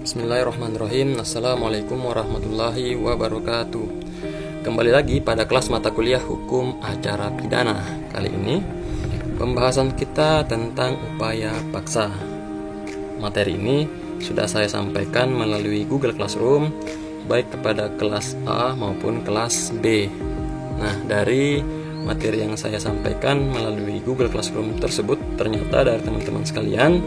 Bismillahirrahmanirrahim. Assalamualaikum warahmatullahi wabarakatuh. Kembali lagi pada kelas mata kuliah Hukum Acara Pidana. Kali ini pembahasan kita tentang upaya paksa. Materi ini sudah saya sampaikan melalui Google Classroom, baik kepada kelas A maupun kelas B. Nah, dari materi yang saya sampaikan melalui Google Classroom tersebut, ternyata dari teman-teman sekalian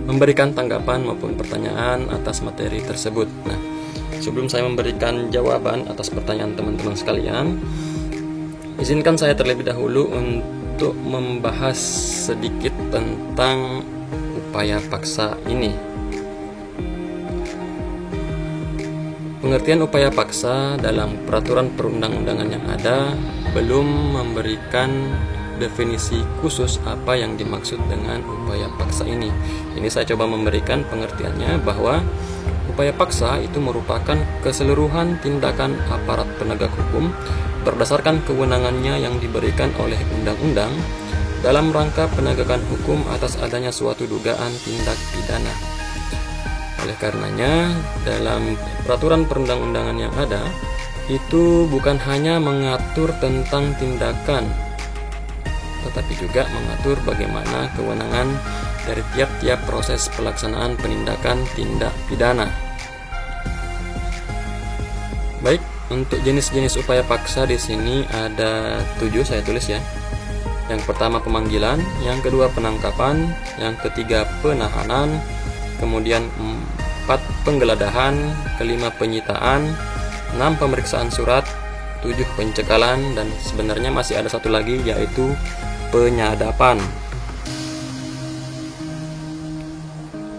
memberikan tanggapan maupun pertanyaan atas materi tersebut. Nah, sebelum saya memberikan jawaban atas pertanyaan teman-teman sekalian, izinkan saya terlebih dahulu untuk membahas sedikit tentang upaya paksa ini. Pengertian upaya paksa dalam peraturan perundang-undangan yang ada belum memberikan definisi khusus apa yang dimaksud dengan upaya paksa ini. Ini saya coba memberikan pengertiannya bahwa upaya paksa itu merupakan keseluruhan tindakan aparat penegak hukum berdasarkan kewenangannya yang diberikan oleh undang-undang dalam rangka penegakan hukum atas adanya suatu dugaan tindak pidana. Oleh karenanya, dalam peraturan perundang-undangan yang ada itu bukan hanya mengatur tentang tindakan, tetapi juga mengatur bagaimana kewenangan dari tiap-tiap proses pelaksanaan penindakan tindak pidana. Baik, untuk jenis-jenis upaya paksa di sini ada 7 saya tulis ya. Yang pertama pemanggilan, yang kedua penangkapan, yang ketiga penahanan, kemudian 4 penggeledahan, kelima penyitaan, 6 pemeriksaan surat, 7 pencekalan, dan sebenarnya masih ada satu lagi yaitu penyadapan.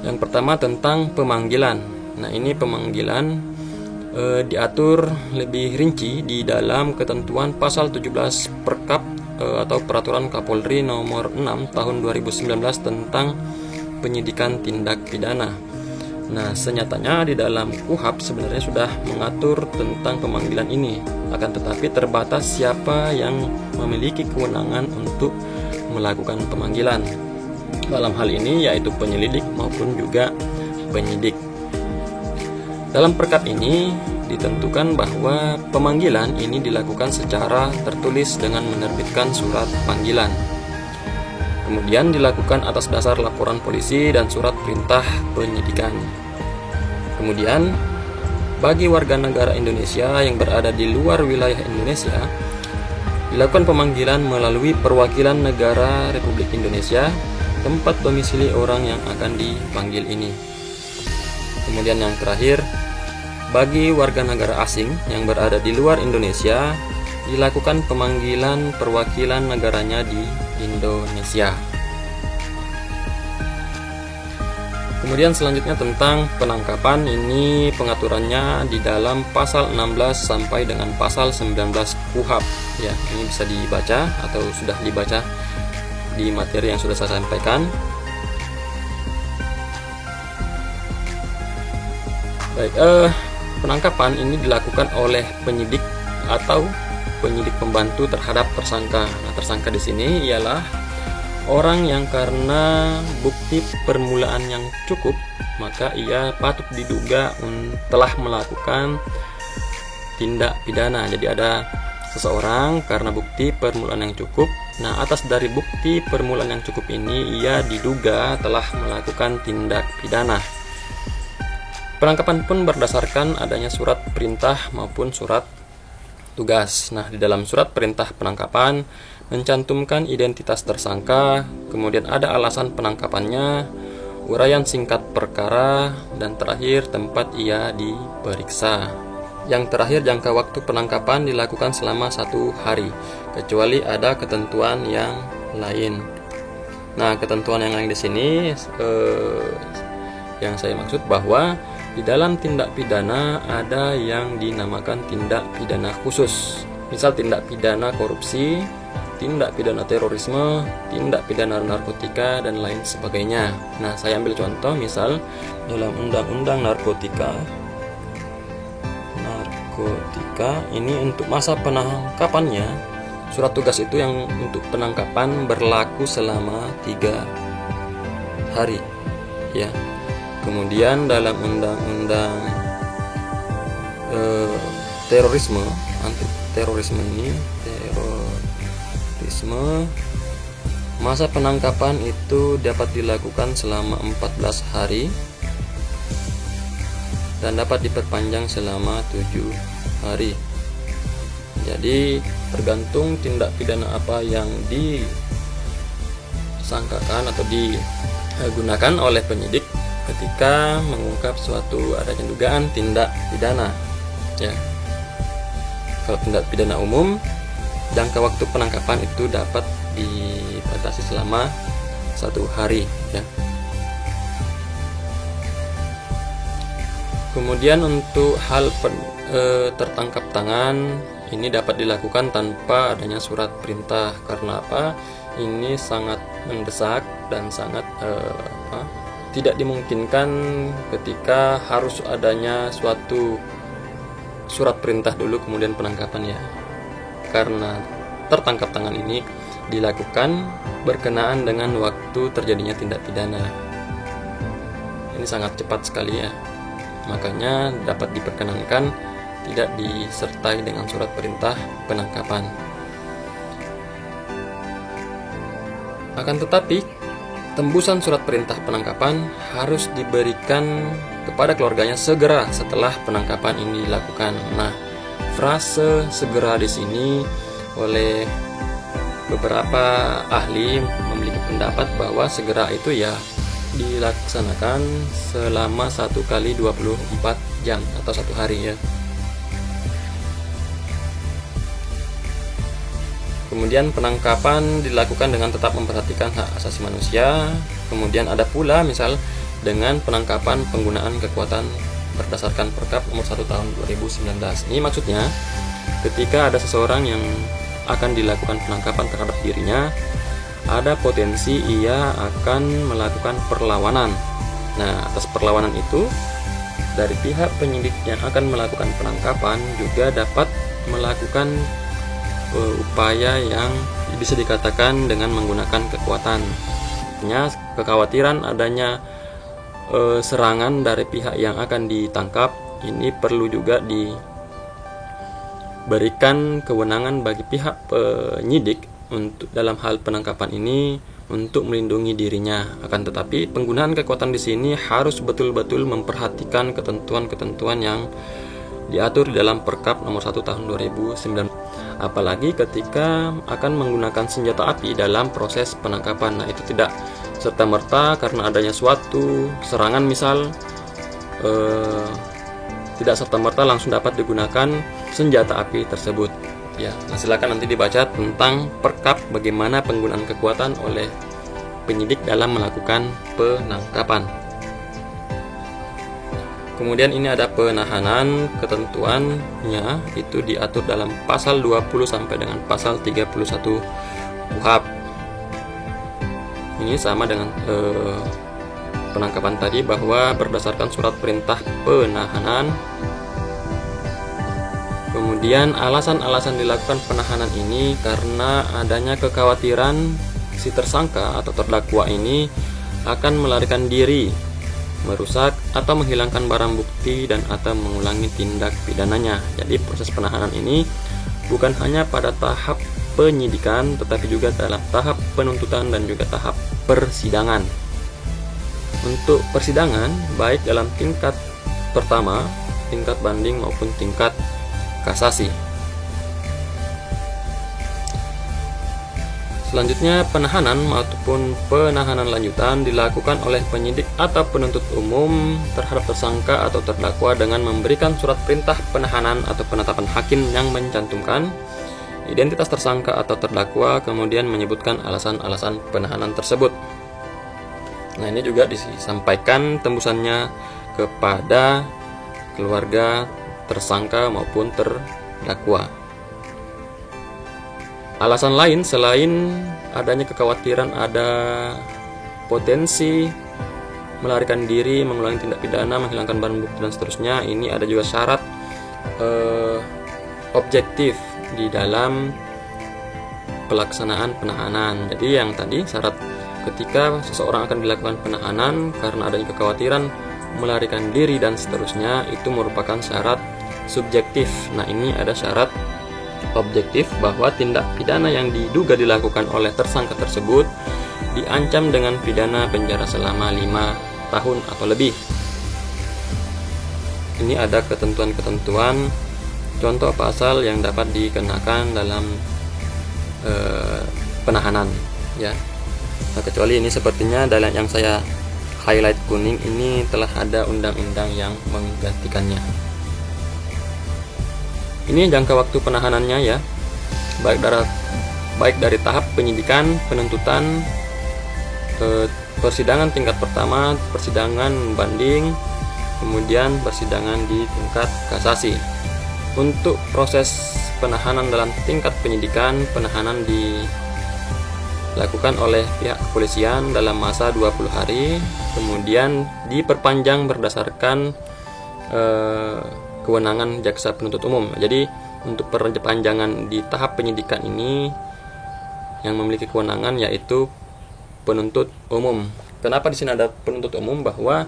Yang pertama tentang pemanggilan. Nah, ini pemanggilan diatur lebih rinci di dalam ketentuan pasal 17 Perkap atau Peraturan Kapolri nomor 6 tahun 2019 tentang penyidikan tindak pidana. Nah, senyatanya di dalam KUHP sebenarnya sudah mengatur tentang pemanggilan ini, akan tetapi terbatas siapa yang memiliki kewenangan untuk melakukan pemanggilan. Dalam hal ini yaitu penyelidik maupun juga penyidik. Dalam perkap ini ditentukan bahwa pemanggilan ini dilakukan secara tertulis dengan menerbitkan surat panggilan. Kemudian dilakukan atas dasar laporan polisi dan surat perintah penyidikan. Kemudian, bagi warga negara Indonesia yang berada di luar wilayah Indonesia, dilakukan pemanggilan melalui perwakilan negara Republik Indonesia, tempat domisili orang yang akan dipanggil ini. Kemudian yang terakhir, bagi warga negara asing yang berada di luar Indonesia, dilakukan pemanggilan perwakilan negaranya di Indonesia. Kemudian selanjutnya tentang penangkapan, ini pengaturannya di dalam pasal 16 sampai dengan pasal 19 KUHP. Ya, ini bisa dibaca atau sudah dibaca di materi yang sudah saya sampaikan. Baik, penangkapan ini dilakukan oleh penyidik atau penyidik pembantu terhadap tersangka. Nah, tersangka di sini ialah orang yang karena bukti permulaan yang cukup, maka ia patut diduga telah melakukan tindak pidana. Jadi ada seseorang karena bukti permulaan yang cukup. Nah, atas dari bukti permulaan yang cukup ini, ia diduga telah melakukan tindak pidana. Penangkapan pun berdasarkan adanya surat perintah maupun surat tugas. Nah, di dalam surat perintah penangkapan mencantumkan identitas tersangka, kemudian ada alasan penangkapannya, uraian singkat perkara, dan terakhir tempat ia diperiksa. Yang terakhir, jangka waktu penangkapan dilakukan selama 1 hari, kecuali ada ketentuan yang lain. Nah, ketentuan yang lain di sini yang saya maksud bahwa di dalam tindak pidana ada yang dinamakan tindak pidana khusus. Misal tindak pidana korupsi, tindak pidana terorisme, tindak pidana narkotika, dan lain sebagainya. Nah, saya ambil contoh misal dalam undang-undang narkotika ini untuk masa penangkapannya, surat tugas itu yang untuk penangkapan berlaku selama 3 hari ya. Kemudian dalam undang-undang terorisme, anti terorisme ini, masa penangkapan itu dapat dilakukan selama 14 hari dan dapat diperpanjang selama 7 hari. Jadi tergantung tindak pidana apa yang disangkakan atau digunakan oleh penyidik ketika mengungkap suatu adanya dugaan tindak pidana. Ya, kalau tindak pidana umum, jangka waktu penangkapan itu dapat dibatasi selama 1 hari. Ya. Kemudian untuk hal tertangkap tangan ini dapat dilakukan tanpa adanya surat perintah. Karena apa? Ini sangat mendesak dan sangat tidak dimungkinkan ketika harus adanya suatu surat perintah dulu kemudian penangkapan, ya. Karena tertangkap tangan ini dilakukan berkenaan dengan waktu terjadinya tindak pidana. Ini sangat cepat sekali, ya. Makanya dapat diperkenankan tidak disertai dengan surat perintah penangkapan. Akan tetapi, tembusan surat perintah penangkapan harus diberikan kepada keluarganya segera setelah penangkapan ini dilakukan. Nah, frase segera di sini oleh beberapa ahli memiliki pendapat bahwa segera itu ya dilaksanakan selama 1 kali 24 jam atau 1 hari, ya. Kemudian penangkapan dilakukan dengan tetap memperhatikan hak asasi manusia. Kemudian ada pula misal dengan penangkapan penggunaan kekuatan berdasarkan Perkap nomor 1 tahun 2019. Ini maksudnya ketika ada seseorang yang akan dilakukan penangkapan terhadap dirinya, ada potensi ia akan melakukan perlawanan. Nah, atas perlawanan itu dari pihak penyidik yang akan melakukan penangkapan juga dapat melakukan upaya yang bisa dikatakan dengan menggunakan kekuatan. Artinya kekhawatiran adanya serangan dari pihak yang akan ditangkap ini perlu juga diberikan kewenangan bagi pihak penyidik untuk dalam hal penangkapan ini untuk melindungi dirinya. Akan tetapi penggunaan kekuatan di sini harus betul-betul memperhatikan ketentuan-ketentuan yang diatur di dalam Perkap nomor 1 tahun 2019. Apalagi ketika akan menggunakan senjata api dalam proses penangkapan. Nah, itu tidak serta-merta karena adanya suatu serangan misal tidak serta-merta langsung dapat digunakan senjata api tersebut. Ya, nah silakan nanti dibaca tentang Perkap bagaimana penggunaan kekuatan oleh penyidik dalam melakukan penangkapan. Kemudian ini ada penahanan, ketentuannya itu diatur dalam pasal 20 sampai dengan pasal 31 KUHP. Ini sama dengan penangkapan tadi bahwa berdasarkan surat perintah penahanan. Kemudian alasan-alasan dilakukan penahanan ini karena adanya kekhawatiran si tersangka atau terdakwa ini akan melarikan diri, merusak atau menghilangkan barang bukti dan atau mengulangi tindak pidananya. Jadi proses penahanan ini bukan hanya pada tahap penyidikan tetapi juga dalam tahap penuntutan dan juga tahap persidangan. Untuk persidangan baik dalam tingkat pertama, tingkat banding maupun tingkat kasasi. Selanjutnya, penahanan maupun penahanan lanjutan dilakukan oleh penyidik atau penuntut umum terhadap tersangka atau terdakwa dengan memberikan surat perintah penahanan atau penetapan hakim yang mencantumkan identitas tersangka atau terdakwa, kemudian menyebutkan alasan-alasan penahanan tersebut. Nah, ini juga disampaikan tembusannya kepada keluarga tersangka maupun terdakwa. Alasan lain selain adanya kekhawatiran ada potensi melarikan diri, mengulangi tindak pidana, menghilangkan barang bukti dan seterusnya, ini ada juga syarat objektif di dalam pelaksanaan penahanan. Jadi yang tadi syarat ketika seseorang akan dilakukan penahanan karena adanya kekhawatiran melarikan diri dan seterusnya itu merupakan syarat subjektif. Nah, ini ada syarat objektif bahwa tindak pidana yang diduga dilakukan oleh tersangka tersebut diancam dengan pidana penjara selama 5 tahun atau lebih. Ini ada ketentuan-ketentuan contoh pasal yang dapat dikenakan dalam penahanan, ya. Nah, kecuali ini sepertinya dalam yang saya highlight kuning ini telah ada undang-undang yang menggantikannya. Ini jangka waktu penahanannya, ya, baik dari tahap penyidikan, penuntutan, persidangan tingkat pertama, persidangan banding, kemudian persidangan di tingkat kasasi. Untuk proses penahanan dalam tingkat penyidikan, penahanan dilakukan oleh pihak kepolisian dalam masa 20 hari, kemudian diperpanjang berdasarkan kewenangan jaksa penuntut umum. Jadi untuk perpanjangan di tahap penyidikan ini yang memiliki kewenangan yaitu penuntut umum. Kenapa di sini ada penuntut umum? Bahwa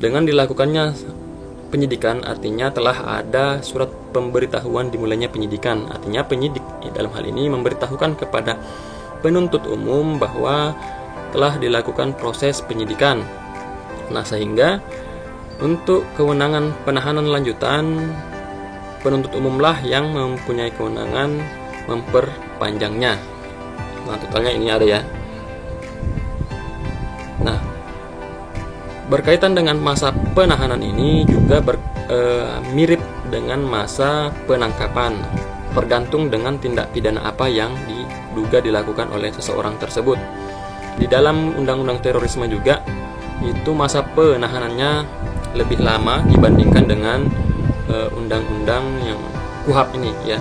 dengan dilakukannya penyidikan artinya telah ada surat pemberitahuan dimulainya penyidikan. Artinya penyidik dalam hal ini memberitahukan kepada penuntut umum bahwa telah dilakukan proses penyidikan. Nah, sehingga untuk kewenangan penahanan lanjutan, penuntut umumlah yang mempunyai kewenangan memperpanjangnya. Nah, totalnya ini ada, ya. Nah, berkaitan dengan masa penahanan ini juga mirip dengan masa penangkapan, tergantung dengan tindak pidana apa yang diduga dilakukan oleh seseorang tersebut. Di dalam undang-undang terorisme juga itu masa penahanannya lebih lama dibandingkan dengan undang-undang yang KUHP ini, ya.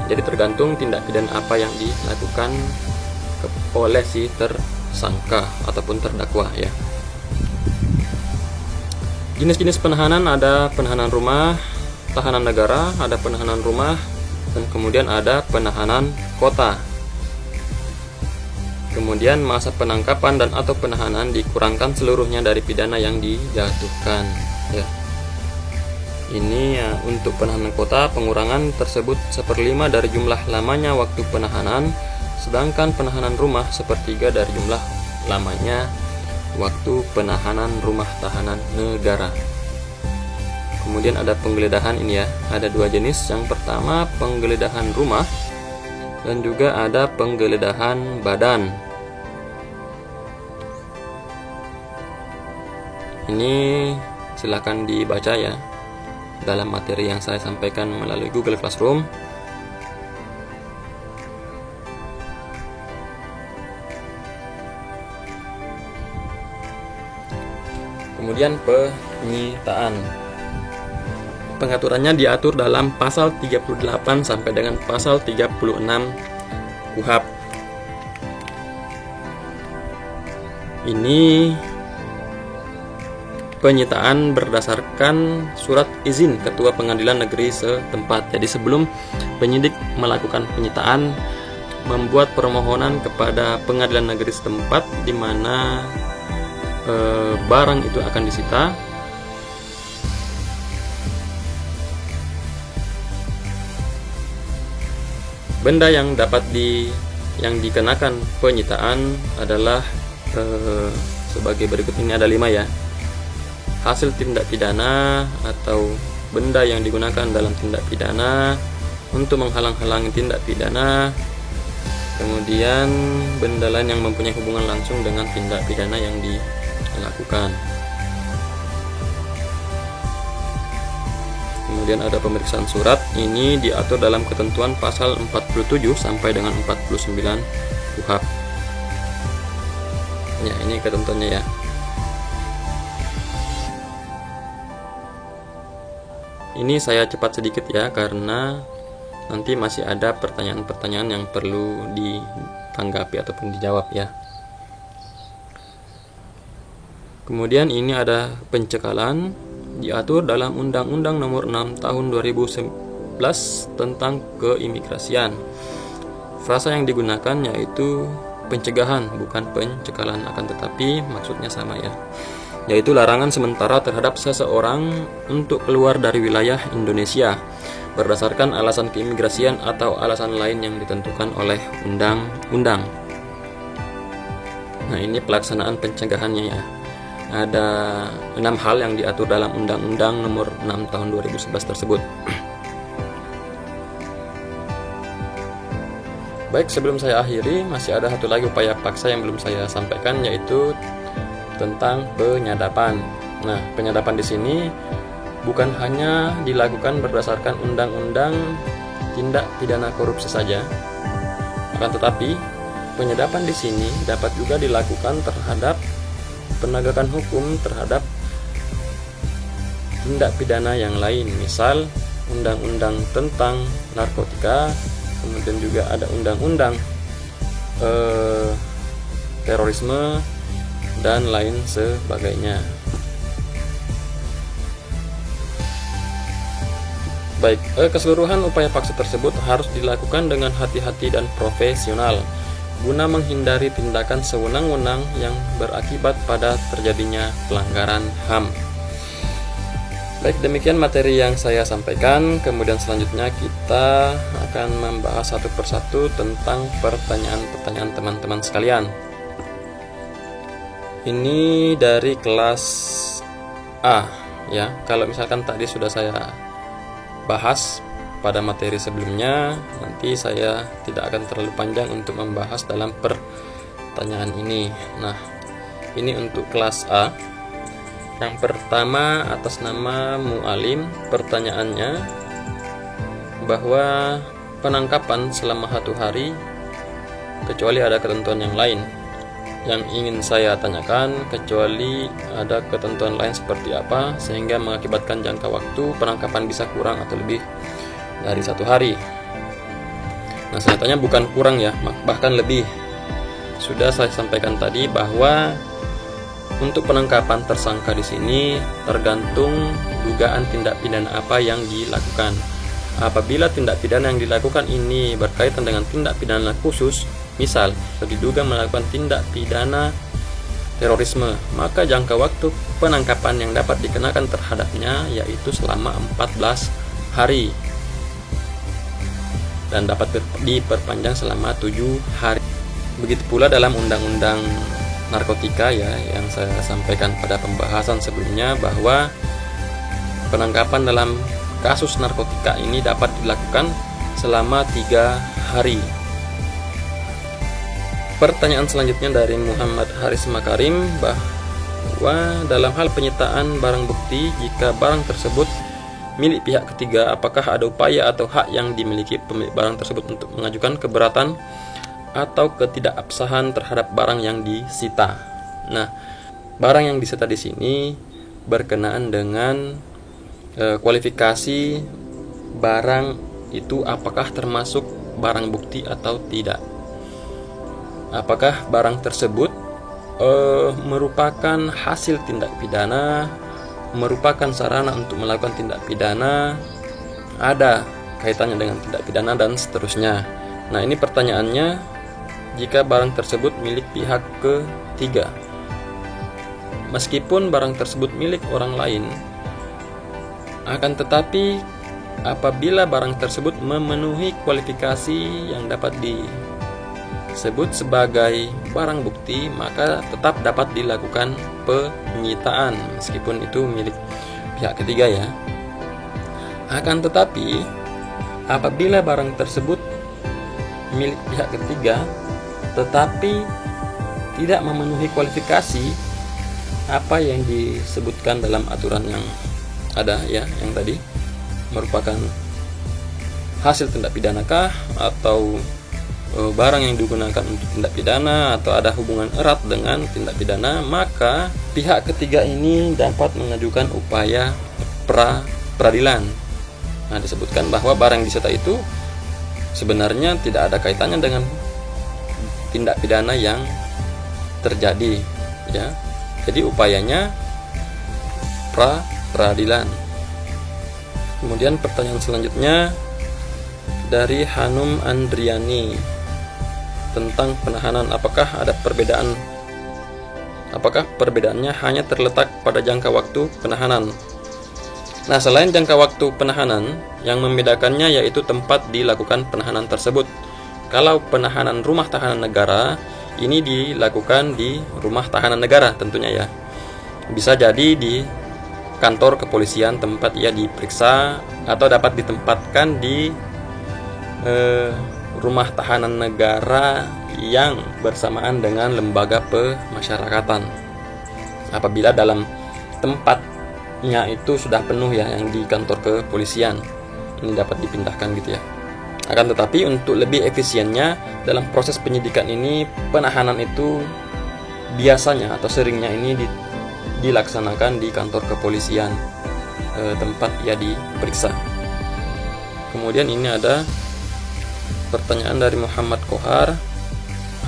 Jadi tergantung tindak pidana apa yang dilakukan oleh si tersangka ataupun terdakwa, ya. Jenis-jenis penahanan ada penahanan rumah, tahanan negara, ada penahanan rumah, dan kemudian ada penahanan kota. Kemudian masa penangkapan dan atau penahanan dikurangkan seluruhnya dari pidana yang dijatuhkan, ya. Ini ya, untuk penahanan kota pengurangan tersebut 1/5 dari jumlah lamanya waktu penahanan, sedangkan penahanan rumah 1/3 dari jumlah lamanya waktu penahanan rumah tahanan negara. Kemudian ada penggeledahan ini, ya. Ada 2 jenis. Yang pertama penggeledahan rumah dan juga ada penggeledahan badan. Ini silakan dibaca, ya, dalam materi yang saya sampaikan melalui Google Classroom. Kemudian penyitaan. Pengaturannya diatur dalam pasal 38 sampai dengan pasal 36 KUHP. Ini penyitaan berdasarkan surat izin Ketua Pengadilan Negeri setempat. Jadi sebelum penyidik melakukan penyitaan, membuat permohonan kepada Pengadilan Negeri setempat di mana barang itu akan disita. Benda yang dapat yang dikenakan penyitaan adalah sebagai berikut. Ini ada 5, ya. Hasil tindak pidana atau benda yang digunakan dalam tindak pidana untuk menghalang-halangi tindak pidana. Kemudian benda lain yang mempunyai hubungan langsung dengan tindak pidana yang dilakukan. Kemudian ada pemeriksaan surat. Ini diatur dalam ketentuan pasal 47 sampai dengan 49 KUHP. Ya, ini ketentuannya, ya. Ini saya cepat sedikit, ya, karena nanti masih ada pertanyaan-pertanyaan yang perlu ditanggapi ataupun dijawab, ya. Kemudian ini ada pencekalan, diatur dalam Undang-Undang Nomor 6 Tahun 2011 tentang keimigrasian. Frasa yang digunakan yaitu pencegahan, bukan pencekalan, akan tetapi maksudnya sama, ya. yaitu larangan sementara terhadap seseorang untuk keluar dari wilayah Indonesia berdasarkan alasan keimigrasian atau alasan lain yang ditentukan oleh undang-undang. Nah, ini pelaksanaan pencegahannya ya. Ada 6 hal yang diatur dalam Undang-Undang Nomor 6 Tahun 2011 tersebut. Baik, sebelum saya akhiri, masih ada satu lagi upaya paksa yang belum saya sampaikan, yaitu tentang penyadapan. Nah, penyadapan di sini bukan hanya dilakukan berdasarkan undang-undang tindak pidana korupsi saja, akan tetapi penyadapan di sini dapat juga dilakukan terhadap penegakan hukum terhadap tindak pidana yang lain, misal undang-undang tentang narkotika, kemudian juga ada undang-undang terorisme dan lain sebagainya. Baik, keseluruhan upaya paksa tersebut harus dilakukan dengan hati-hati dan profesional guna menghindari tindakan sewenang-wenang yang berakibat pada terjadinya pelanggaran HAM. Baik, demikian materi yang saya sampaikan. Kemudian selanjutnya kita akan membahas satu persatu tentang pertanyaan-pertanyaan teman-teman sekalian. Ini dari kelas A ya. Kalau misalkan tadi sudah saya bahas pada materi sebelumnya, nanti saya tidak akan terlalu panjang untuk membahas dalam pertanyaan ini. Nah, ini untuk kelas A. Yang pertama atas nama Mu'alim, pertanyaannya bahwa penangkapan selama 1 hari kecuali ada ketentuan yang lain. Yang ingin saya tanyakan, kecuali ada ketentuan lain seperti apa sehingga mengakibatkan jangka waktu penangkapan bisa kurang atau lebih dari 1 hari. Nah, saya tanya bukan kurang ya, bahkan lebih. Sudah saya sampaikan tadi bahwa untuk penangkapan tersangka di sini tergantung dugaan tindak pidana apa yang dilakukan. Apabila tindak pidana yang dilakukan ini berkaitan dengan tindak pidana khusus, misal diduga melakukan tindak pidana terorisme, maka jangka waktu penangkapan yang dapat dikenakan terhadapnya yaitu selama 14 hari dan dapat diperpanjang selama 7 hari. Begitu pula dalam undang-undang narkotika ya, yang saya sampaikan pada pembahasan sebelumnya, bahwa penangkapan dalam kasus narkotika ini dapat dilakukan selama 3 hari. Pertanyaan selanjutnya dari Muhammad Haris Makarim, bahwa dalam hal penyitaan barang bukti, jika barang tersebut milik pihak ketiga, apakah ada upaya atau hak yang dimiliki pemilik barang tersebut untuk mengajukan keberatan atau ketidakabsahan terhadap barang yang disita? Nah, barang yang disita di sini berkenaan dengan kualifikasi barang itu apakah termasuk barang bukti atau tidak. Apakah barang tersebut merupakan hasil tindak pidana, merupakan sarana untuk melakukan tindak pidana, ada kaitannya dengan tindak pidana dan seterusnya. Nah, ini pertanyaannya, jika barang tersebut milik pihak ketiga. Meskipun barang tersebut milik orang lain, akan tetapi apabila barang tersebut memenuhi kualifikasi yang dapat disebut sebagai barang bukti, maka tetap dapat dilakukan penyitaan meskipun itu milik pihak ketiga ya. Akan tetapi apabila barang tersebut milik pihak ketiga tetapi tidak memenuhi kualifikasi apa yang disebutkan dalam aturan yang ada ya, yang tadi merupakan hasil tindak pidanakah atau barang yang digunakan untuk tindak pidana atau ada hubungan erat dengan tindak pidana, maka pihak ketiga ini dapat mengajukan upaya peradilan. Nah, disebutkan bahwa barang disita itu sebenarnya tidak ada kaitannya dengan tindak pidana yang terjadi ya. Jadi upayanya peradilan. Kemudian pertanyaan selanjutnya dari Hanum Andriani tentang penahanan, apakah ada perbedaan Apakah perbedaannya hanya terletak pada jangka waktu penahanan? Nah, selain jangka waktu penahanan, yang membedakannya yaitu tempat dilakukan penahanan tersebut. Kalau penahanan rumah tahanan negara, ini dilakukan di rumah tahanan negara tentunya ya. Bisa jadi di kantor kepolisian tempat ia diperiksa, atau dapat ditempatkan di rumah tahanan negara yang bersamaan dengan lembaga pemasyarakatan. Apabila dalam tempatnya itu sudah penuh ya, yang di kantor kepolisian, ini dapat dipindahkan gitu ya. Akan tetapi untuk lebih efisiennya dalam proses penyidikan ini, penahanan itu biasanya atau seringnya ini dilaksanakan di kantor kepolisian tempat ia diperiksa. Kemudian ini ada pertanyaan dari Muhammad Kohar.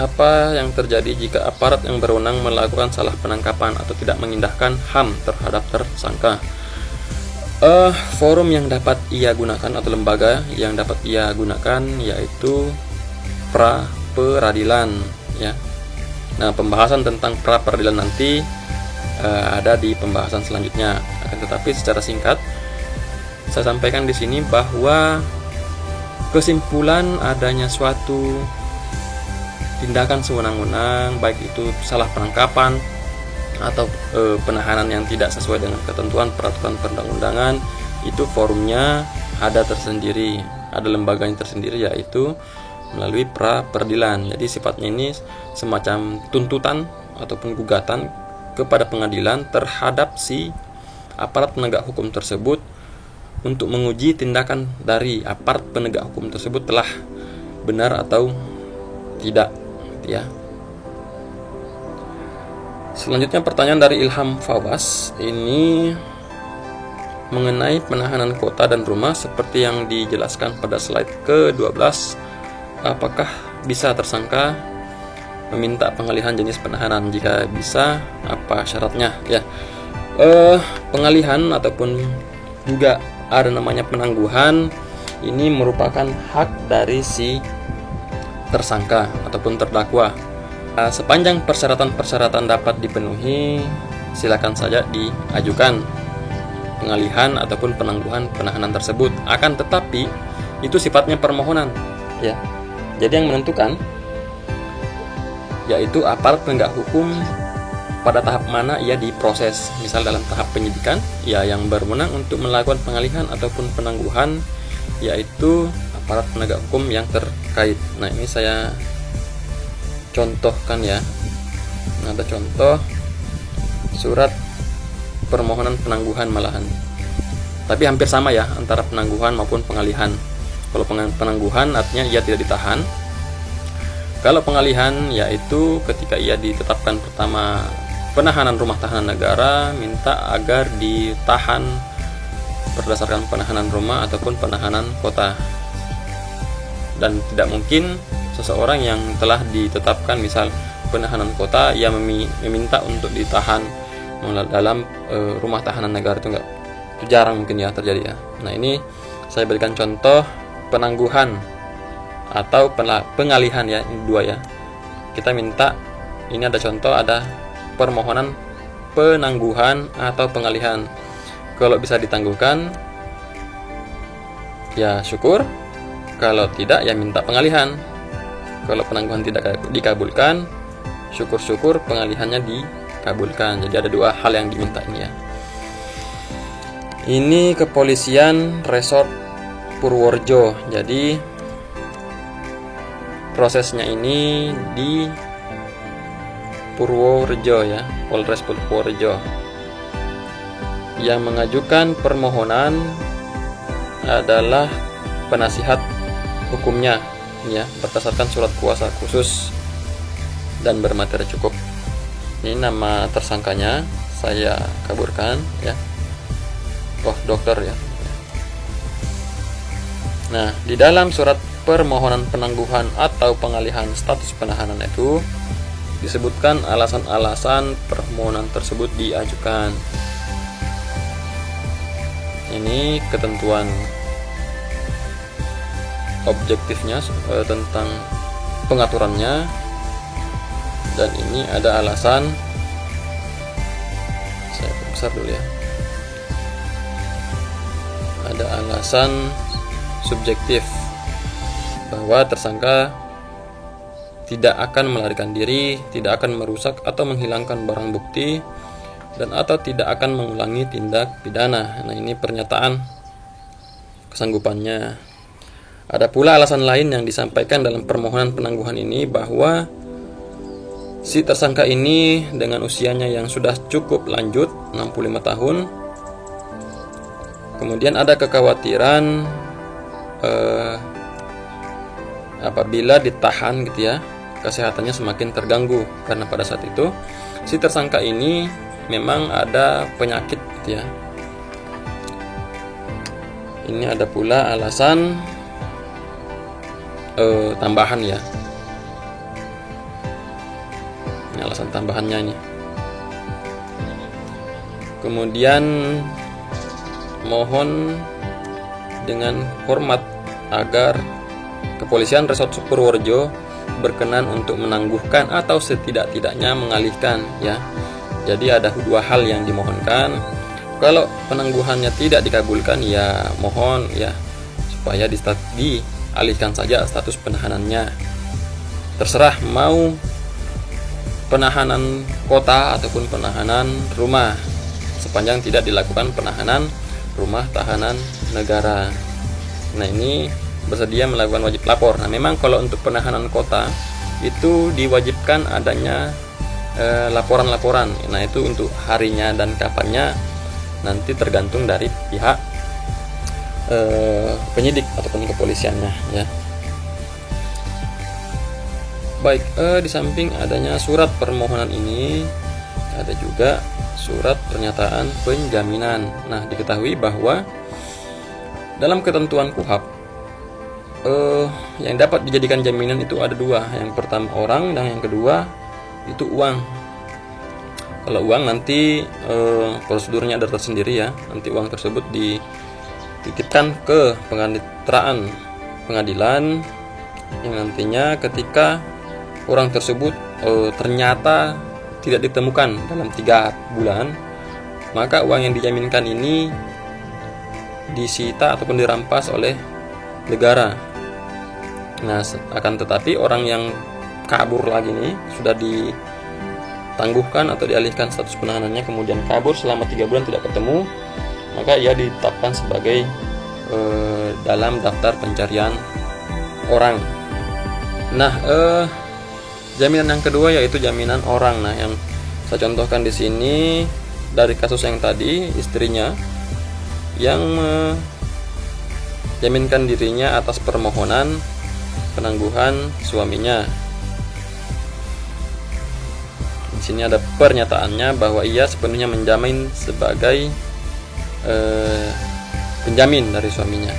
Apa yang terjadi jika aparat yang berwenang melakukan salah penangkapan atau tidak mengindahkan HAM terhadap tersangka? Forum yang dapat ia gunakan atau lembaga yang dapat ia gunakan yaitu pra peradilan ya. Nah, pembahasan tentang pra peradilan nanti ada di pembahasan selanjutnya. Akan tetapi secara singkat saya sampaikan di sini bahwa kesimpulan adanya suatu tindakan sewenang-wenang, baik itu salah penangkapan atau penahanan yang tidak sesuai dengan ketentuan peraturan perundang-undangan, itu forumnya ada tersendiri, ada lembaganya tersendiri, yaitu melalui pra peradilan. Jadi sifatnya ini semacam tuntutan ataupun gugatan kepada pengadilan terhadap si aparat penegak hukum tersebut untuk menguji tindakan dari aparat penegak hukum tersebut telah benar atau tidak ya. Selanjutnya pertanyaan dari Ilham Fawaz, ini mengenai penahanan kota dan rumah seperti yang dijelaskan pada slide ke-12. Apakah bisa tersangka meminta pengalihan jenis penahanan? Jika bisa, apa syaratnya ya? Pengalihan ataupun juga ada namanya penangguhan, ini merupakan hak dari si tersangka ataupun terdakwa. Sepanjang persyaratan-persyaratan dapat dipenuhi, silakan saja diajukan pengalihan ataupun penangguhan penahanan tersebut. Akan tetapi itu sifatnya permohonan ya. Jadi yang menentukan yaitu aparat penegak hukum pada tahap mana ia diproses. Misal dalam tahap penyidikan, ya yang berwenang untuk melakukan pengalihan ataupun penangguhan yaitu aparat penegak hukum yang terkait. Nah, ini saya contohkan ya. Nah, ada contoh surat permohonan penangguhan malahan. Tapi hampir sama ya antara penangguhan maupun pengalihan. Kalau penangguhan artinya ia tidak ditahan. Kalau pengalihan yaitu ketika ia ditetapkan pertama penahanan rumah tahanan negara, minta agar ditahan berdasarkan penahanan rumah ataupun penahanan kota. Dan tidak mungkin seseorang yang telah ditetapkan misal penahanan kota, ia meminta untuk ditahan dalam rumah tahanan negara, itu enggak, itu jarang mungkin ya terjadi ya. Nah, ini saya berikan contoh penangguhan atau pengalihan ya, ini dua ya. Kita minta, ini ada contoh, ada permohonan penangguhan atau pengalihan. Kalau bisa ditangguhkan ya syukur, kalau tidak ya minta pengalihan. Kalau penangguhan tidak dikabulkan, syukur-syukur pengalihannya dikabulkan. Jadi ada dua hal yang diminta ini ya. Ini Kepolisian Resort Purworejo. Jadi prosesnya ini di Purworejo ya, Polres Purworejo. Yang mengajukan permohonan adalah penasihat hukumnya ya, berdasarkan surat kuasa khusus dan bermateri cukup. Ini nama tersangkanya saya kabulkan ya. Oh, dokter ya. Nah, di dalam surat permohonan penangguhan atau pengalihan status penahanan itu disebutkan alasan-alasan permohonan tersebut diajukan. Ini ketentuan objektifnya tentang pengaturannya, dan ini ada alasan dasar dulu ya. Ada alasan subjektif bahwa tersangka tidak akan melarikan diri, tidak akan merusak atau menghilangkan barang bukti, dan atau tidak akan mengulangi tindak pidana. Nah, ini pernyataan kesanggupannya. Ada pula alasan lain yang disampaikan dalam permohonan penangguhan ini bahwa si tersangka ini dengan usianya yang sudah cukup lanjut, 65 tahun. Kemudian ada kekhawatiran apabila ditahan gitu ya, kesehatannya semakin terganggu karena pada saat itu si tersangka ini memang ada penyakit gitu ya. Ini ada pula alasan tambahan ya. Ini alasan tambahannya ini. Kemudian mohon dengan hormat agar Kepolisian Resort Purworejo berkenan untuk menangguhkan atau setidak-tidaknya mengalihkan ya. Jadi ada dua hal yang dimohonkan. Kalau penangguhannya tidak dikabulkan ya mohon ya supaya dialihkan saja status penahanannya. Terserah mau penahanan kota ataupun penahanan rumah, sepanjang tidak dilakukan penahanan rumah tahanan negara. Nah, ini bersedia melakukan wajib lapor. Nah, memang kalau untuk penahanan kota itu diwajibkan adanya laporan-laporan. Nah, itu untuk harinya dan kapannya nanti tergantung dari pihak penyidik ataupun kepolisiannya ya. Baik, di samping adanya surat permohonan ini ada juga surat pernyataan penjaminan. Nah, diketahui bahwa dalam ketentuan KUHP yang dapat dijadikan jaminan itu ada dua. Yang pertama orang dan yang kedua itu uang. Kalau uang nanti prosedurnya ada tersendiri ya. Nanti uang tersebut dititipkan ke penganitraan pengadilan yang nantinya ketika orang tersebut ternyata tidak ditemukan dalam 3 bulan, maka uang yang dijaminkan ini disita ataupun dirampas oleh negara. Nah, akan tetapi orang yang kabur lagi nih sudah ditangguhkan atau dialihkan status penahanannya, kemudian kabur selama 3 bulan tidak ketemu, maka ia ditetapkan sebagai dalam daftar pencarian orang. Nah, jaminan yang kedua yaitu jaminan orang. Nah, yang saya contohkan di sini dari kasus yang tadi, istrinya yang menjaminkan dirinya atas permohonan penangguhan suaminya. Di sini ada pernyataannya bahwa ia sepenuhnya menjamin sebagai penjamin dari suaminya.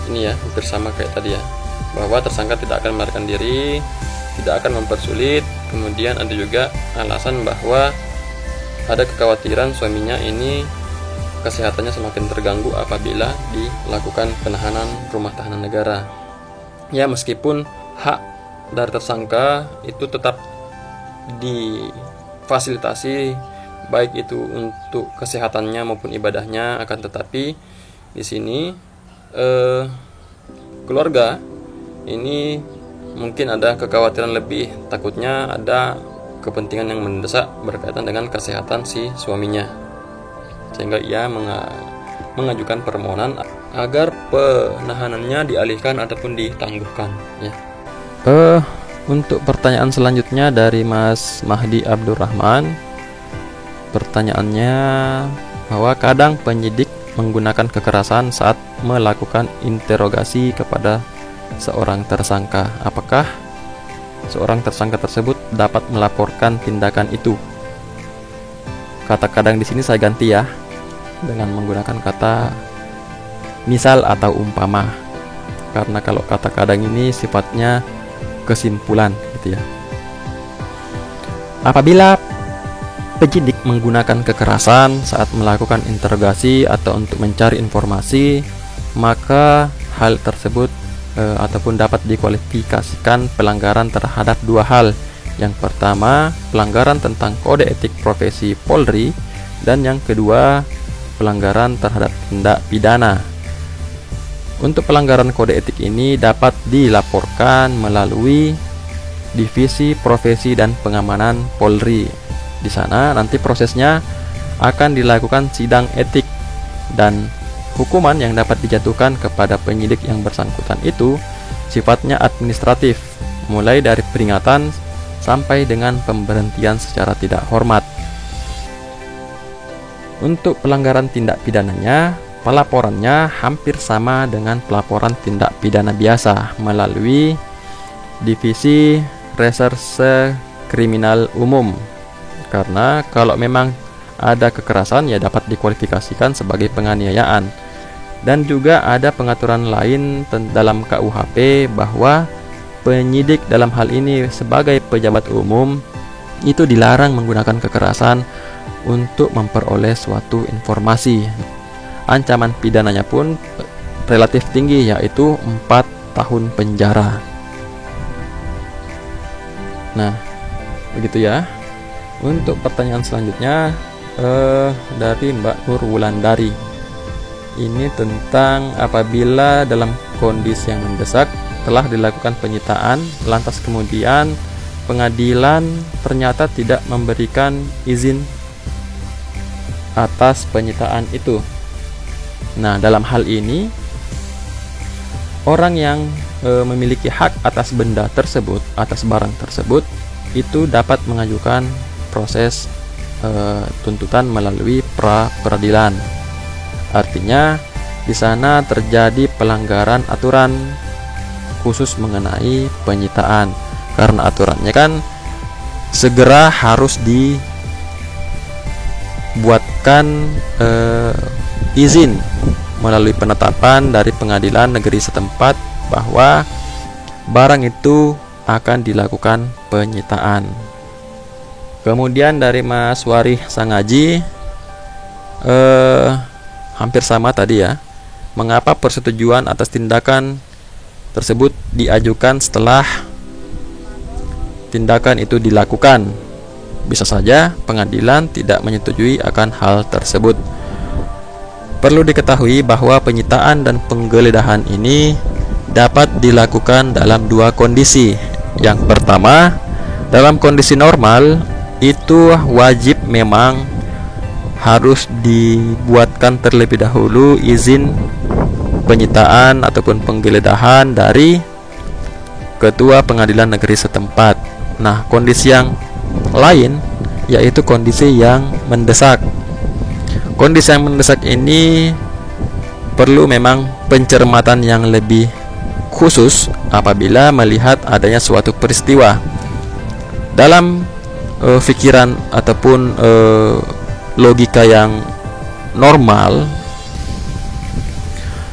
Ini ya, hampir sama kayak tadi ya, bahwa tersangka tidak akan melarikan diri, tidak akan mempersulit. Kemudian ada juga alasan bahwa ada kekhawatiran suaminya ini kesehatannya semakin terganggu apabila dilakukan penahanan rumah tahanan negara. Ya, meskipun hak dari tersangka itu tetap difasilitasi baik itu untuk kesehatannya maupun ibadahnya, akan tetapi di sini keluarga ini mungkin ada kekhawatiran lebih, takutnya ada kepentingan yang mendesak berkaitan dengan kesehatan si suaminya, sehingga ia mengajukan permohonan agar penahanannya dialihkan ataupun ditangguhkan ya. Untuk pertanyaan selanjutnya dari Mas Mahdi Abdurrahman, pertanyaannya bahwa kadang penyidik menggunakan kekerasan saat melakukan interogasi kepada seorang tersangka. Apakah seorang tersangka tersebut dapat melaporkan tindakan itu? Kata kadang di sini saya ganti ya dengan menggunakan kata misal atau umpama. Karena kalau kata kadang ini sifatnya kesimpulan gitu ya. Apabila penyidik menggunakan kekerasan saat melakukan interogasi atau untuk mencari informasi, maka hal tersebut ataupun dapat dikualifikasikan pelanggaran terhadap 2 hal, Yang pertama, pelanggaran tentang kode etik profesi Polri, dan yang kedua, pelanggaran terhadap tindak pidana. Untuk pelanggaran kode etik ini dapat dilaporkan melalui Divisi Profesi dan Pengamanan Polri. Di sana nanti prosesnya akan dilakukan sidang etik, dan hukuman yang dapat dijatuhkan kepada penyidik yang bersangkutan itu sifatnya administratif, mulai dari peringatan sampai dengan pemberhentian secara tidak hormat. Untuk pelanggaran tindak pidananya, pelaporannya hampir sama dengan pelaporan tindak pidana biasa melalui Divisi Reserse Kriminal Umum. Karena kalau memang ada kekerasan ya dapat dikualifikasikan sebagai penganiayaan. Dan juga ada pengaturan lain dalam KUHP bahwa penyidik dalam hal ini sebagai pejabat umum itu dilarang menggunakan kekerasan untuk memperoleh suatu informasi. Ancaman pidananya pun relatif tinggi, yaitu 4 tahun penjara. Nah, begitu ya. Untuk pertanyaan selanjutnya dari Mbak Nur Wulandari. Ini tentang apabila dalam kondisi yang mendesak telah dilakukan penyitaan, lantas kemudian pengadilan ternyata tidak memberikan izin atas penyitaan itu. Nah, dalam hal ini orang yang memiliki hak atas benda tersebut, atas barang tersebut, itu dapat mengajukan proses tuntutan melalui pra peradilan. Artinya di sana terjadi pelanggaran aturan khusus mengenai penyitaan, karena aturannya kan segera harus dibuatkan izin melalui penetapan dari pengadilan negeri setempat bahwa barang itu akan dilakukan penyitaan. Kemudian dari Mas Warih Sangaji, hampir sama tadi ya. Mengapa persetujuan atas tindakan tersebut diajukan setelah tindakan itu dilakukan? Bisa saja pengadilan tidak menyetujui akan hal tersebut. Perlu diketahui bahwa penyitaan dan penggeledahan ini dapat dilakukan dalam 2 kondisi. Yang pertama, dalam kondisi normal itu wajib memang harus dibuatkan terlebih dahulu izin penyitaan ataupun penggeledahan dari ketua pengadilan negeri setempat. Nah, kondisi yang lain yaitu kondisi yang mendesak. Kondisi yang mendesak ini perlu memang pencermatan yang lebih khusus apabila melihat adanya suatu peristiwa. Dalam pikiran ataupun logika yang normal,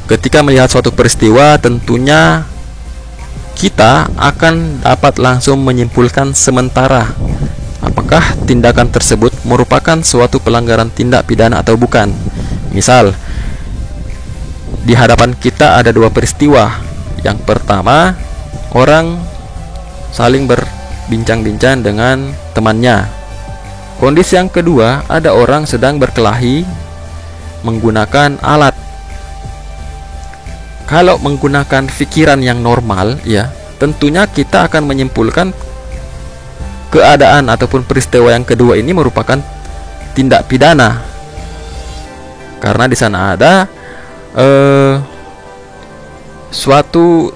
ketika melihat suatu peristiwa tentunya kita akan dapat langsung menyimpulkan sementara apakah tindakan tersebut merupakan suatu pelanggaran tindak pidana atau bukan. Misal, di hadapan kita ada 2 peristiwa. Yang pertama, orang saling berbincang-bincang dengan temannya. Kondisi yang kedua, ada orang sedang berkelahi menggunakan alat. Kalau menggunakan pikiran yang normal ya, tentunya kita akan menyimpulkan keadaan ataupun peristiwa yang kedua ini merupakan tindak pidana. Karena di sana ada suatu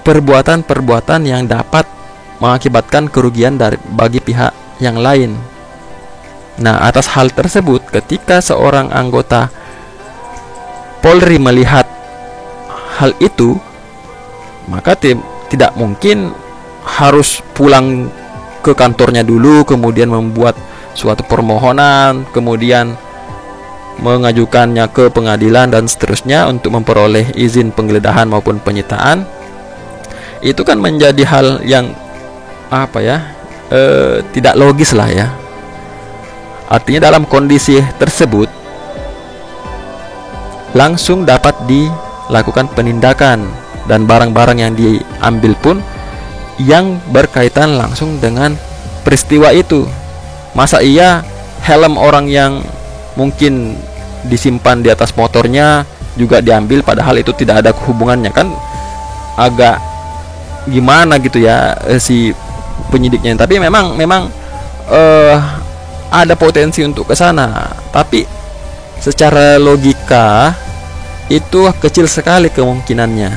perbuatan-perbuatan yang dapat mengakibatkan kerugian bagi pihak yang lain. Nah, atas hal tersebut, ketika seorang anggota Polri melihat hal itu, maka tidak mungkin harus pulang ke kantornya dulu, kemudian membuat suatu permohonan, kemudian mengajukannya ke pengadilan dan seterusnya untuk memperoleh izin penggeledahan maupun penyitaan. Itu kan menjadi hal yang tidak logis lah ya. Artinya dalam kondisi tersebut langsung dapat dilakukan penindakan, dan barang-barang yang diambil pun yang berkaitan langsung dengan peristiwa itu. Masa iya helm orang yang mungkin disimpan di atas motornya juga diambil, padahal itu tidak ada hubungannya? Kan agak gimana gitu ya si penyidiknya. Tapi memang ada potensi untuk ke sana, tapi secara logika itu kecil sekali kemungkinannya.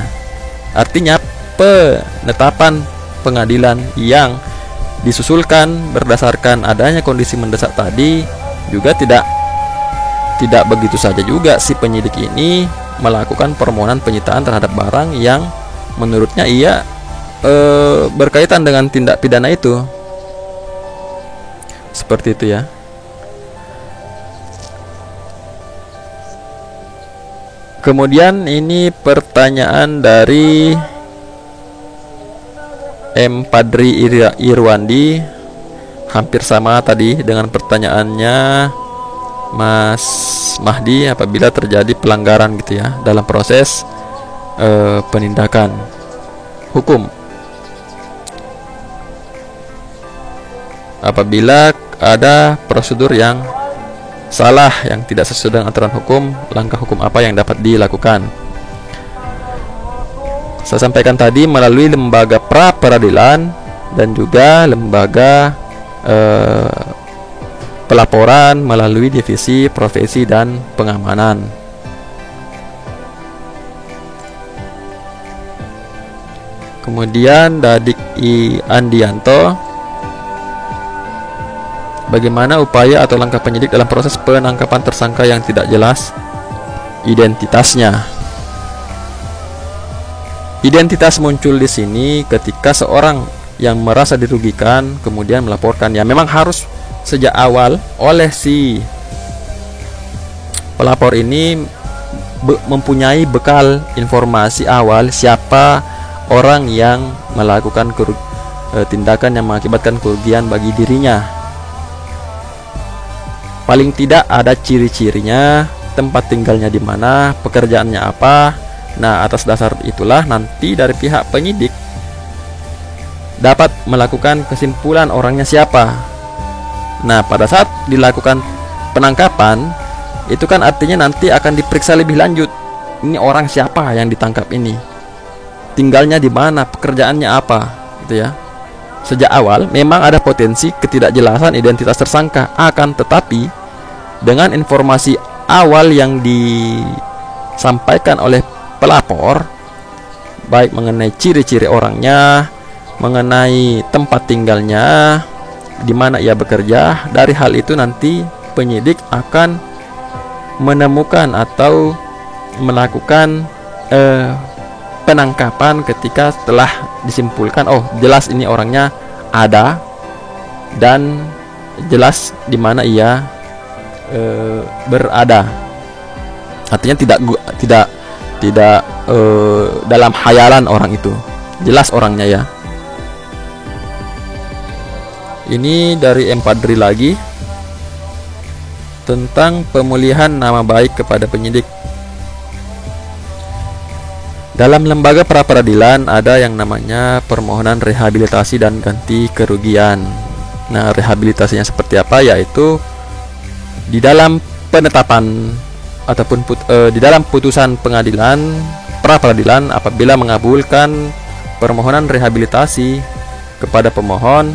Artinya penetapan pengadilan yang disusulkan berdasarkan adanya kondisi mendesak tadi juga tidak begitu saja juga si penyidik ini melakukan permohonan penyitaan terhadap barang yang menurutnya ia berkaitan dengan tindak pidana itu. Seperti itu ya. Kemudian ini pertanyaan dari M. Padri Irwandi, hampir sama tadi dengan pertanyaannya Mas Mahdi. Apabila terjadi pelanggaran gitu ya dalam proses penindakan hukum, apabila ada prosedur yang salah, yang tidak sesuai dengan aturan hukum, langkah hukum apa yang dapat dilakukan? Saya sampaikan tadi melalui lembaga pra peradilan dan juga lembaga pelaporan melalui divisi profesi dan pengamanan. Kemudian Dadik I Andianto, bagaimana upaya atau langkah penyidik dalam proses penangkapan tersangka yang tidak jelas identitasnya? Identitas muncul di sini ketika seorang yang merasa dirugikan kemudian melaporkan. Ya memang harus sejak awal oleh si pelapor ini mempunyai bekal informasi awal siapa orang yang melakukan tindakan yang mengakibatkan kerugian bagi dirinya. Paling tidak ada ciri-cirinya, tempat tinggalnya di mana, pekerjaannya apa. Nah, atas dasar itulah nanti dari pihak penyidik dapat melakukan kesimpulan orangnya siapa. Nah, pada saat dilakukan penangkapan, itu kan artinya nanti akan diperiksa lebih lanjut. Ini orang siapa yang ditangkap ini, tinggalnya di mana, pekerjaannya apa, gitu ya. Sejak awal memang ada potensi ketidakjelasan identitas tersangka, akan tetapi dengan informasi awal yang disampaikan oleh pelapor, baik mengenai ciri-ciri orangnya, mengenai tempat tinggalnya, di mana ia bekerja, dari hal itu nanti penyidik akan menemukan atau melakukan penangkapan ketika setelah disimpulkan, oh jelas ini orangnya ada dan jelas di mana ia berada. Artinya tidak dalam khayalan orang itu, jelas orangnya ya. Ini dari M. Padri lagi tentang pemulihan nama baik kepada penyidik. Dalam lembaga pra peradilan ada yang namanya permohonan rehabilitasi dan ganti kerugian. Nah, rehabilitasinya seperti apa? Yaitu di dalam penetapan ataupun di dalam putusan pengadilan pra peradilan, apabila mengabulkan permohonan rehabilitasi kepada pemohon,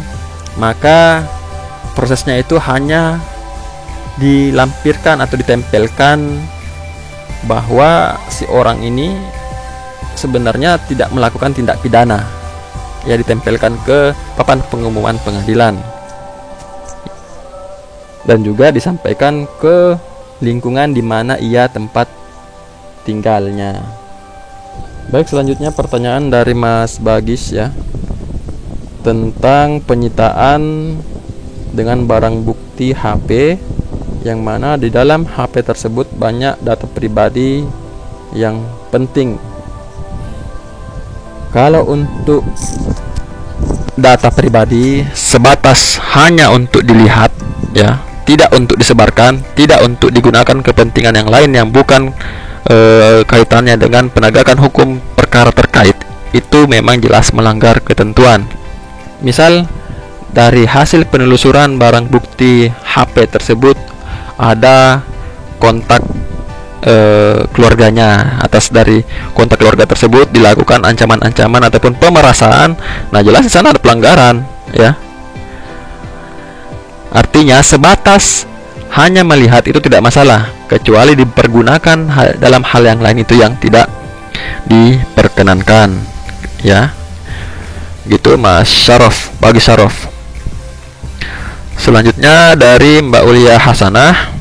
maka prosesnya itu hanya dilampirkan atau ditempelkan bahwa si orang ini sebenarnya tidak melakukan tindak pidana. Ya, ditempelkan ke papan pengumuman pengadilan dan juga disampaikan ke lingkungan di mana ia tempat tinggalnya. Baik, selanjutnya pertanyaan dari Mas Bagis ya, tentang penyitaan dengan barang bukti HP, yang mana di dalam HP tersebut banyak data pribadi yang penting. Kalau untuk data pribadi sebatas hanya untuk dilihat ya, tidak untuk disebarkan, tidak untuk digunakan kepentingan yang lain yang bukan kaitannya dengan penegakan hukum perkara terkait, itu memang jelas melanggar ketentuan. Misal, dari hasil penelusuran barang bukti HP tersebut ada kontak keluarganya. Atas dari kontak keluarga tersebut dilakukan ancaman-ancaman ataupun pemerasan. Nah, jelas di sana ada pelanggaran, ya. Artinya sebatas hanya melihat itu tidak masalah, kecuali dipergunakan dalam hal yang lain itu yang tidak diperkenankan, ya. Gitu Mas Syaraf, bagi Syaraf. Selanjutnya dari Mbak Ulia Hasanah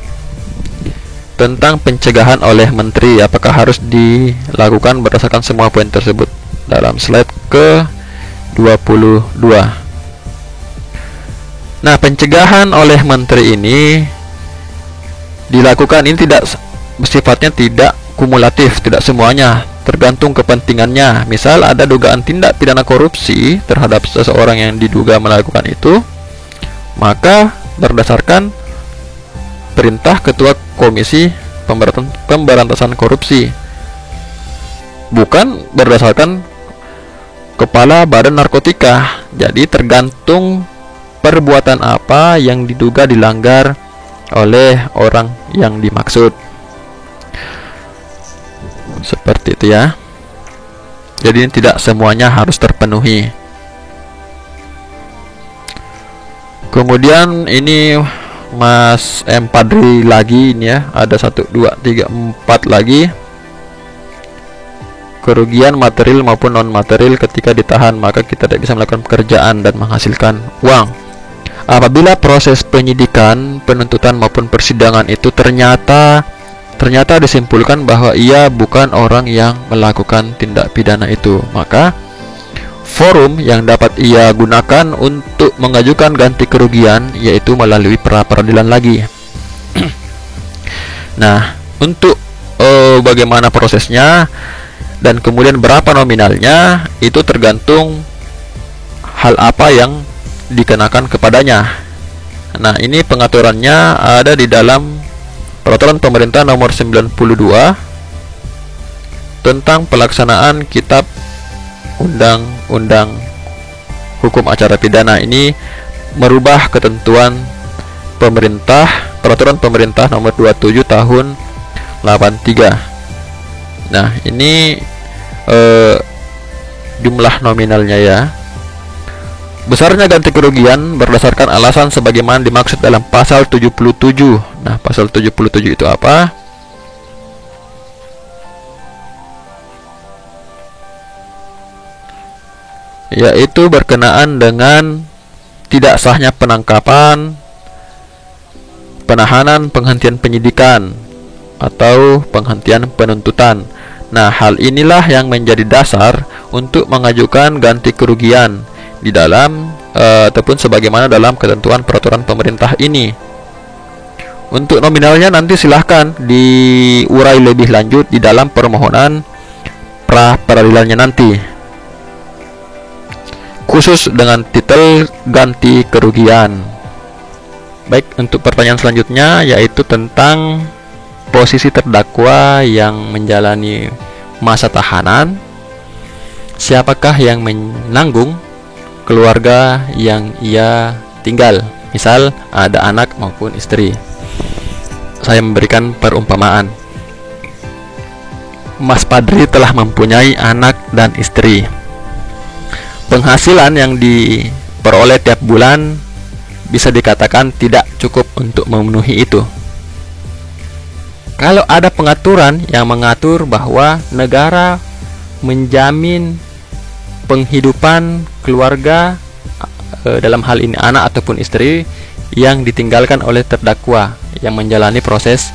tentang pencegahan oleh menteri, apakah harus dilakukan berdasarkan semua poin tersebut, dalam slide ke 22. Nah, pencegahan oleh menteri ini dilakukan, ini tidak sifatnya tidak kumulatif, tidak semuanya, tergantung kepentingannya. Misal ada dugaan tindak pidana korupsi terhadap seseorang yang diduga melakukan itu, maka berdasarkan perintah Ketua Komisi Pemberantasan Korupsi, bukan berdasarkan Kepala Badan Narkotika. Jadi tergantung perbuatan apa yang diduga dilanggar oleh orang yang dimaksud. Seperti itu, ya. Jadi tidak semuanya harus terpenuhi. Kemudian ini Mas M Padri lagi ini, ya. Ada 1, 2, 3, 4 lagi. Kerugian material maupun non material ketika ditahan, maka kita tidak bisa melakukan pekerjaan dan menghasilkan uang. Apabila proses penyidikan, penuntutan maupun persidangan itu ternyata disimpulkan bahwa ia bukan orang yang melakukan tindak pidana itu, maka forum yang dapat ia gunakan untuk mengajukan ganti kerugian yaitu melalui pra-peradilan lagi. Nah, untuk bagaimana prosesnya dan kemudian berapa nominalnya itu tergantung hal apa yang dikenakan kepadanya. Nah, ini pengaturannya ada di dalam Peraturan Pemerintah Nomor 92 tentang pelaksanaan Kitab Undang-Undang Hukum Acara Pidana. Ini merubah ketentuan pemerintah, Peraturan Pemerintah Nomor 27 Tahun 83. Nah, ini jumlah nominalnya, ya. Besarnya ganti kerugian berdasarkan alasan sebagaimana dimaksud dalam pasal 77. Nah, pasal 77 itu apa? Yaitu berkenaan dengan tidak sahnya penangkapan, penahanan, penghentian penyidikan, atau penghentian penuntutan. Nah, hal inilah yang menjadi dasar untuk mengajukan ganti kerugian di dalam ataupun sebagaimana dalam ketentuan peraturan pemerintah ini. Untuk nominalnya nanti silahkan diurai lebih lanjut di dalam permohonan pra peradilannya nanti, khusus dengan titel ganti kerugian. Baik, untuk pertanyaan selanjutnya yaitu tentang posisi terdakwa yang menjalani masa tahanan. Siapakah yang menanggung keluarga yang ia tinggal? Misal ada anak maupun istri. Saya memberikan perumpamaan. Mas Padri telah mempunyai anak dan istri. Penghasilan yang diperoleh tiap bulan bisa dikatakan tidak cukup untuk memenuhi itu. Kalau ada pengaturan yang mengatur bahwa negara menjamin penghidupan keluarga, dalam hal ini anak ataupun istri yang ditinggalkan oleh terdakwa yang menjalani proses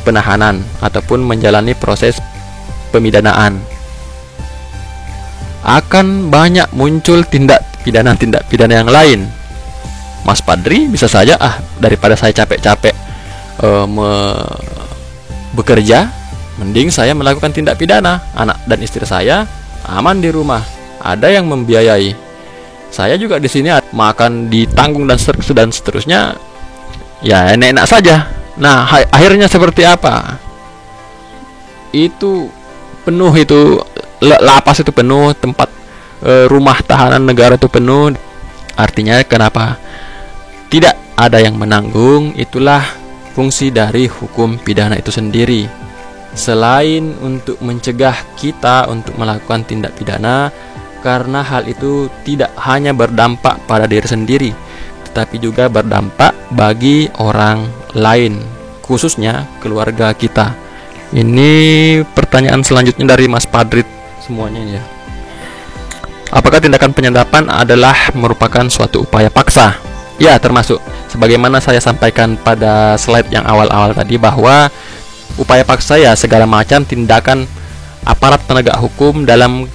penahanan ataupun menjalani proses pemidanaan, akan banyak muncul tindak pidana yang lain. Mas Padri bisa saja, daripada saya capek-capek bekerja, mending saya melakukan tindak pidana. Anak dan istri saya aman di rumah, ada yang membiayai. Saya juga di sini makan ditanggung dan seterusnya, ya enak-enak saja. Nah, akhirnya seperti apa? Itu penuh, itu lapas itu penuh, tempat rumah tahanan negara itu penuh. Artinya kenapa tidak ada yang menanggung, itulah fungsi dari hukum pidana itu sendiri. Selain untuk mencegah kita untuk melakukan tindak pidana, karena hal itu tidak hanya berdampak pada diri sendiri, tetapi juga berdampak bagi orang lain, khususnya keluarga kita. Ini pertanyaan selanjutnya dari Mas Padrit semuanya ya. Apakah tindakan penyadapan adalah merupakan suatu upaya paksa? Ya, termasuk. Sebagaimana saya sampaikan pada slide yang awal-awal tadi, bahwa upaya paksa ya segala macam tindakan aparat penegak hukum dalam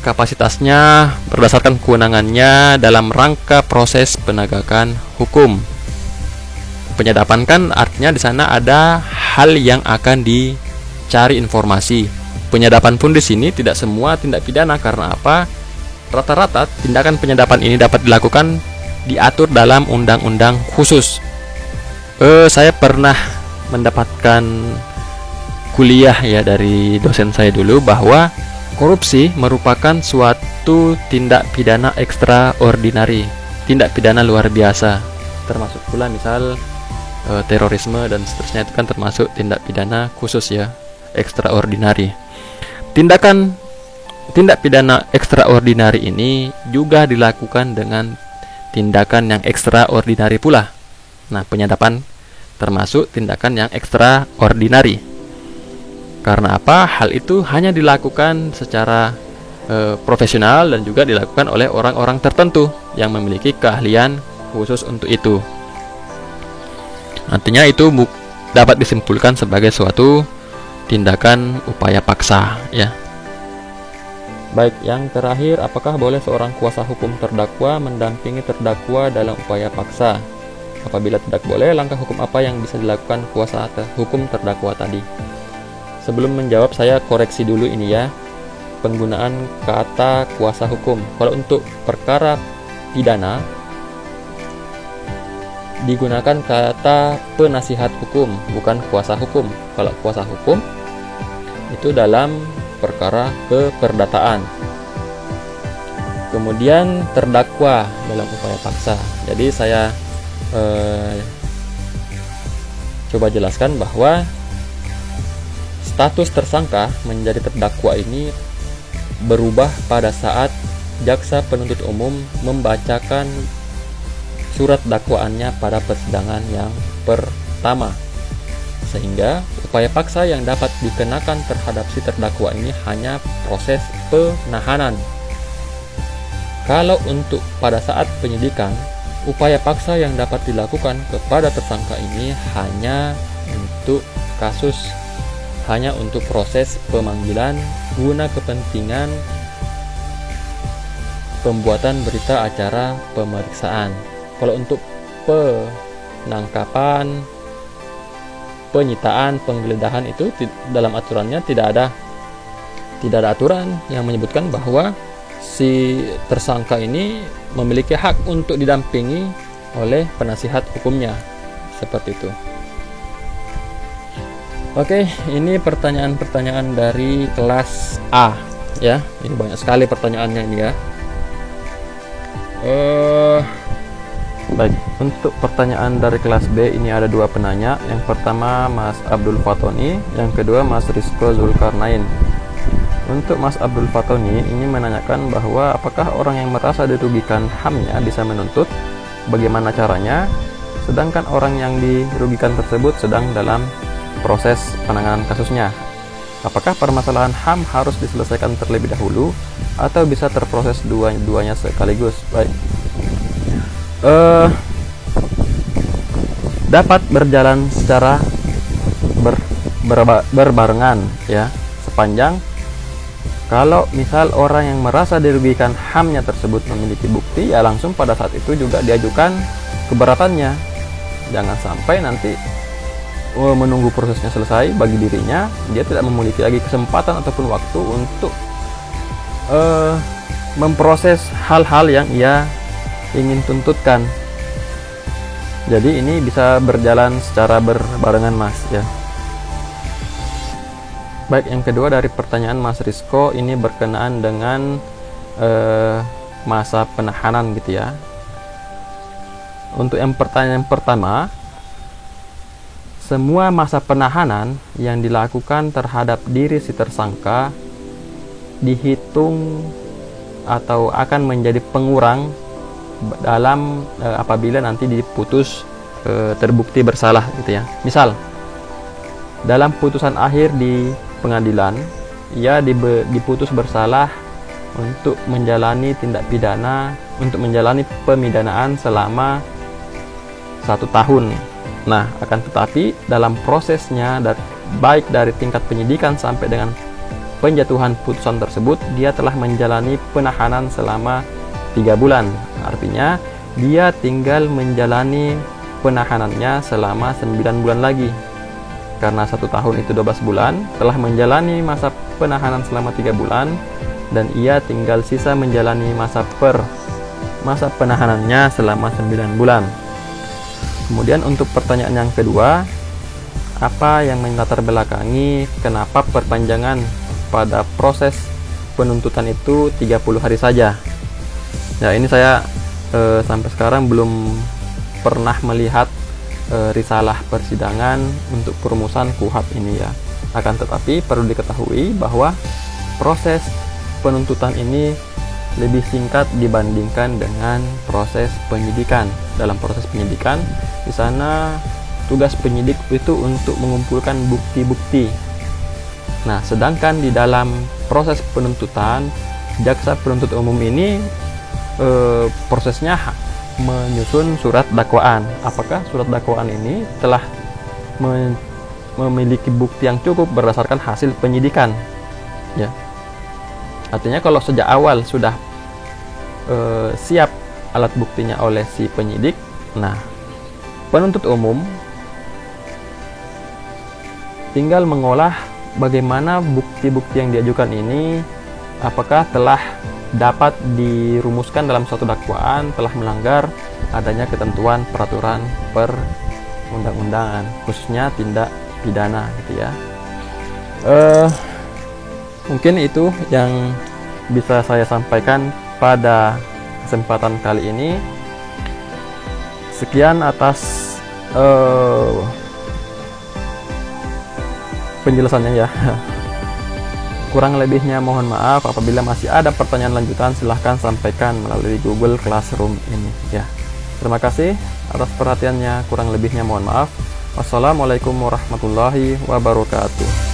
kapasitasnya berdasarkan kewenangannya dalam rangka proses penegakan hukum. Penyadapan kan artinya di sana ada hal yang akan dicari informasi. Penyadapan pun di sini tidak semua tindak pidana. Karena apa? Rata-rata tindakan penyadapan ini dapat dilakukan diatur dalam undang-undang khusus. Saya pernah mendapatkan kuliah ya dari dosen saya dulu bahwa korupsi merupakan suatu tindak pidana ekstraordinari, tindak pidana luar biasa. Termasuk pula misal terorisme dan seterusnya, itu kan termasuk tindak pidana khusus ya, ekstraordinari. Tindak pidana ekstraordinari ini juga dilakukan dengan tindakan yang ekstraordinari pula. Nah, penyadapan termasuk tindakan yang ekstraordinari. Karena apa? Hal itu hanya dilakukan secara profesional dan juga dilakukan oleh orang-orang tertentu yang memiliki keahlian khusus untuk itu. Artinya itu dapat disimpulkan sebagai suatu tindakan upaya paksa ya. Baik, yang terakhir, apakah boleh seorang kuasa hukum terdakwa mendampingi terdakwa dalam upaya paksa? Apabila tidak boleh, langkah hukum apa yang bisa dilakukan kuasa hukum terdakwa tadi? Sebelum menjawab, saya koreksi dulu ini ya, penggunaan kata kuasa hukum. Kalau untuk perkara pidana digunakan kata penasihat hukum, bukan kuasa hukum. Kalau kuasa hukum itu dalam perkara keperdataan. Kemudian terdakwa dalam upaya paksa. Jadi saya coba jelaskan bahwa status tersangka menjadi terdakwa ini berubah pada saat jaksa penuntut umum membacakan surat dakwaannya pada persidangan yang pertama. Sehingga upaya paksa yang dapat dikenakan terhadap si terdakwa ini hanya proses penahanan. Kalau untuk pada saat penyidikan, upaya paksa yang dapat dilakukan kepada tersangka ini hanya untuk proses pemanggilan guna kepentingan pembuatan berita acara pemeriksaan. Kalau untuk penangkapan, penyitaan, penggeledahan itu dalam aturannya tidak ada aturan yang menyebutkan bahwa si tersangka ini memiliki hak untuk didampingi oleh penasihat hukumnya, seperti itu. Oke, ini pertanyaan-pertanyaan dari kelas A ya. Ini banyak sekali pertanyaannya ini ya. Baik, untuk pertanyaan dari kelas B ini ada dua penanya. Yang pertama Mas Abdul Fatoni, yang kedua Mas Rizko Zulkarnain. Untuk Mas Abdul Fatoni ini menanyakan bahwa apakah orang yang merasa dirugikan HAM-nya bisa menuntut, bagaimana caranya, sedangkan orang yang dirugikan tersebut sedang dalam proses penanganan kasusnya. Apakah permasalahan HAM harus diselesaikan terlebih dahulu atau bisa terproses dua-duanya sekaligus? Baik. Dapat berjalan secara berbarengan ya, sepanjang kalau misal orang yang merasa dirugikan HAM-nya tersebut memiliki bukti, ya langsung pada saat itu juga diajukan keberatannya. Jangan sampai nanti menunggu prosesnya selesai bagi dirinya, dia tidak memiliki lagi kesempatan ataupun waktu untuk memproses hal-hal yang ia ingin tuntutkan. Jadi ini bisa berjalan secara berbarengan Mas ya. Baik, yang kedua dari pertanyaan Mas Rizko ini berkenaan dengan masa penahanan gitu ya. Untuk yang pertanyaan pertama, semua masa penahanan yang dilakukan terhadap diri si tersangka dihitung atau akan menjadi pengurang dalam apabila nanti diputus terbukti bersalah gitu ya. Misal dalam putusan akhir di pengadilan, ia diputus bersalah untuk menjalani tindak pidana, untuk menjalani pemidanaan selama 1 tahun. Nah, akan tetapi dalam prosesnya, baik dari tingkat penyidikan sampai dengan penjatuhan putusan tersebut, dia telah menjalani penahanan selama 3 bulan. Artinya dia tinggal menjalani penahanannya selama 9 bulan lagi. Karena 1 tahun itu 12 bulan, telah menjalani masa penahanan selama 3 bulan, dan ia tinggal sisa menjalani masa penahanannya selama 9 bulan. Kemudian untuk pertanyaan yang kedua, apa yang melatar belakangi kenapa perpanjangan pada proses penuntutan itu 30 hari saja? Ya, ini saya sampai sekarang belum pernah melihat risalah persidangan untuk perumusan KUHP ini ya. Akan tetapi perlu diketahui bahwa proses penuntutan ini lebih singkat dibandingkan dengan proses penyidikan. Dalam proses penyidikan, di sana tugas penyidik itu untuk mengumpulkan bukti-bukti. Nah, sedangkan di dalam proses penuntutan, jaksa penuntut umum ini prosesnya menyusun surat dakwaan. Apakah surat dakwaan ini telah memiliki bukti yang cukup berdasarkan hasil penyidikan? Ya. Artinya kalau sejak awal sudah siap alat buktinya oleh si penyidik, nah penuntut umum tinggal mengolah bagaimana bukti-bukti yang diajukan ini apakah telah dapat dirumuskan dalam suatu dakwaan, telah melanggar adanya ketentuan peraturan perundang-undangan, khususnya tindak pidana gitu ya. Mungkin itu yang bisa saya sampaikan pada kesempatan kali ini. Sekian atas penjelasannya ya. Kurang lebihnya mohon maaf. Apabila masih ada pertanyaan lanjutan, silahkan sampaikan melalui Google Classroom ini ya. Terima kasih atas perhatiannya. Kurang lebihnya mohon maaf. Wassalamualaikum warahmatullahi wabarakatuh.